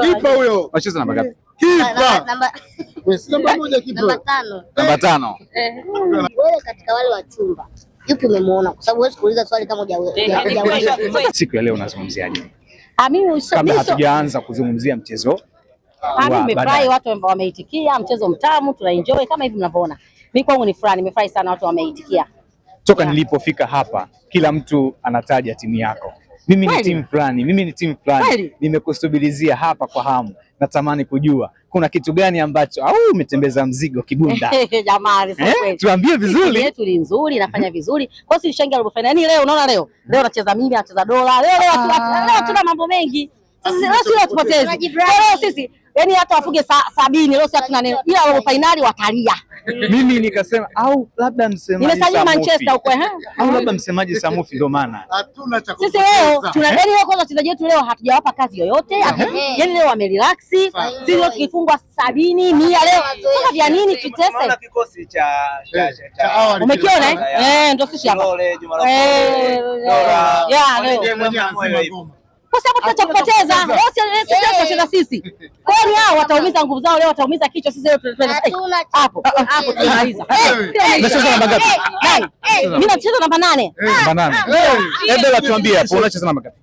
Kipa huyo. Wacheza namba ngapi? Kipa. Namba moja kipa. Namba 5. Wewe katika wale wa chumba, yupi umemuona? Kwa sababu huwezi kuuliza swali kama hujaelewa. Siku ya leo unazungumziaje? Mimi kabla hatujaanza kuzungumzia mchezo. Mimi nimefurahi, watu wameitikia, mchezo mtamu, tuna enjoy kama hivi mnavyoona. Mimi kwangu ni furaha, nimefurahi sana watu wameitikia. Toka nilipofika hapa, kila mtu anataja timu yako. Mimi ni timu fulani, mimi ni timu fulani. Nimekusubirizia hapa kwa hamu. Natamani kujua kuna kitu gani ambacho umetembeza mzigo kibunda. Jamani, sasa kweli. Tuambie vizuri. Timu yetu ni nzuri, inafanya vizuri. Kwa hiyo silishangia robo finali. Yaani leo unaona leo nacheza mimi, nacheza Dola. Leo tuna mambo mengi. Sasa leo tupoteze. Leo sisi yaani hata wafuge 70 leo sasa tuna neno. Ila robo finali watalia. Mimi nikasema labda msemaji nimesajili Manchester huko labda msemaji Samufi ndio maana. Hatuna cha sisi leo yaani leo kwanza wachezaji wetu leo hatujawapa kazi yoyote. Yaani leo wamerelax. Sisi leo tukifungwa 70 100 leo. Sasa vya nini tutese? Unaona kikosi cha awali. Umekiona ndio sisi hapa. Kwa sababu tunacho kupoteza. Leo tutacheza sisi. Kwani hao wataumiza nguvu zao leo, wataumiza kichwa, sisi leo tunafanya hapo tunamaliza. Unacheza namba ngapi? Mimi nacheza namba 8. Namba 8. Hebu tuambie hapo unacheza namba ngapi?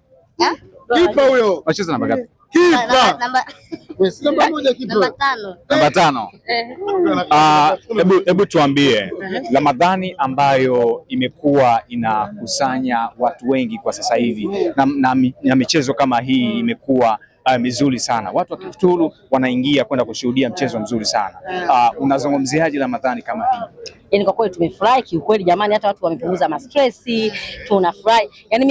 Kipa huyo. Unacheza namba ngapi? Kipa. Namba moja kipa. Namba 5. Hebu tuambie Ramadhani ambayo imekuwa inakusanya watu wengi kwa sasa hivi na michezo kama hii imekuwa mizuri sana. Watu wakifuturu wanaingia kwenda kushuhudia mchezo mzuri sana. Unazungumziaje Ramadhani kama hii? Yaani kwa kweli tumefurahi kiukweli jamani, hata watu wamepunguza ma-stress, tunafurahi. Yaani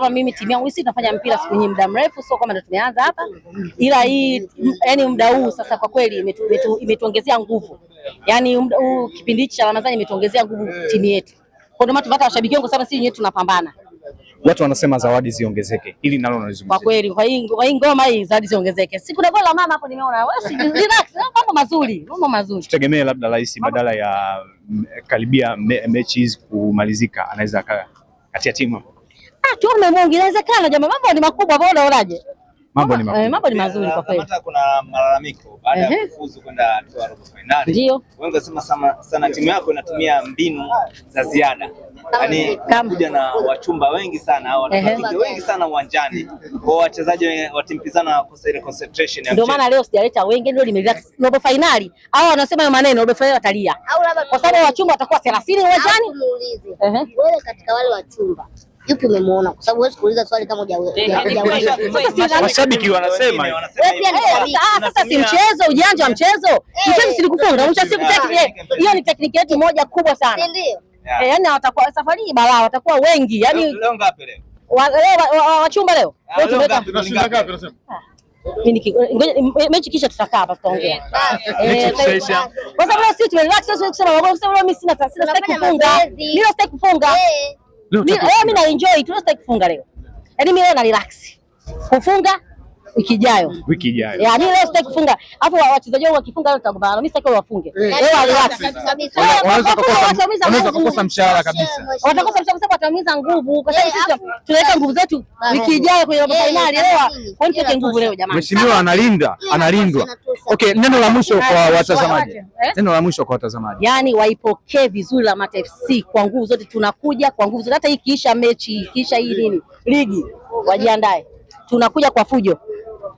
mimi timu yangu sisi tunafanya mpira siku nyingi muda mrefu, sio kama ndio tumeanza hapa. Ila hii yaani muda huu sasa kwa kweli imetuongezea nguvu. Yaani kipindi cha Ramadhani imetuongezea nguvu timu yetu. Kwa ndio maana tunapata washabiki wengi kwa sababu sisi wenyewe tunapambana. Watu wanasema zawadi ziongezeke. Ili nalo nalizungumzia. Kwa kweli kwa hii ngoma hii zawadi ziongezeke. Si kuna goli la mama hapo nimeona. Wewe relax, mambo mazuri. Tutegemee labda rais badala ya karibia mechi hizi kumalizika anaweza katia timu. Tuone Mungu, inawezekana jamani, mambo ni makubwa, bora unaje? Mambo ni makubwa. Mambo ni mazuri kwa kweli. Hata kuna malalamiko baada ya kufuzu kwenda hatua ya robo finali. Ndio. Wengi wasema sana timu yako inatumia mbinu za ziada. Yaani kuja na wachumba wengi sana au wanafiki wengi sana uwanjani. Kwa wachezaji wa timu pinzani wanakosa ile concentration ya mchezo. Ndio maana leo sijaleta wengi, ndio limerelax robo finali. Hao wanasema hayo maneno robo finali watalia. Kwa sababu wachumba watakuwa 30 uwanjani. Wewe katika wale wa chumba, yupi umemuona? Kwa sababu huwezi kuuliza swali kama hujaelewa. Washabiki wanasema sasa si mchezo, ujanja wa mchezo. Mchezo si kufunga, mchezo si kutekniki. Hiyo ni tekniki yetu moja kubwa sana. Ndio. Yaani watakuwa safari hii balaa, watakuwa wengi. Yaani leo ngapi leo? Wachumba leo. Leo tunashinda ngapi unasema? Mechi kisha tutakaa hapa tutaongea. Kwa sababu sisi tumerelax, sio kusema mambo, kwa sababu mimi sina stake kufunga. Mimi stake kufunga. Mimi na enjoy, tunastaki kufunga leo. Yaani mimi leo na relax. Kufunga wiki ijayo. Yaani leo sitaki kufunga. Alafu wachezaji wangu wakifunga leo tutagombana. Mimi sitaki wafunge. Leo relax. Wanaweza kukosa mshahara kabisa. Watakosa mshahara, wataumiza nguvu kwa sababu sisi tunaweka nguvu zetu wiki ijayo kwenye robo finali. Leo point yake nguvu leo jamani. Mheshimiwa analindwa. Okay, neno la mwisho kwa watazamaji. Neno la mwisho kwa watazamaji. Yaani waipokee vizuri Lamata FC kwa nguvu zote, tunakuja kwa nguvu zote. Hata hii kiisha mechi, kiisha hii nini? Ligi wajiandae. Tunakuja kwa fujo.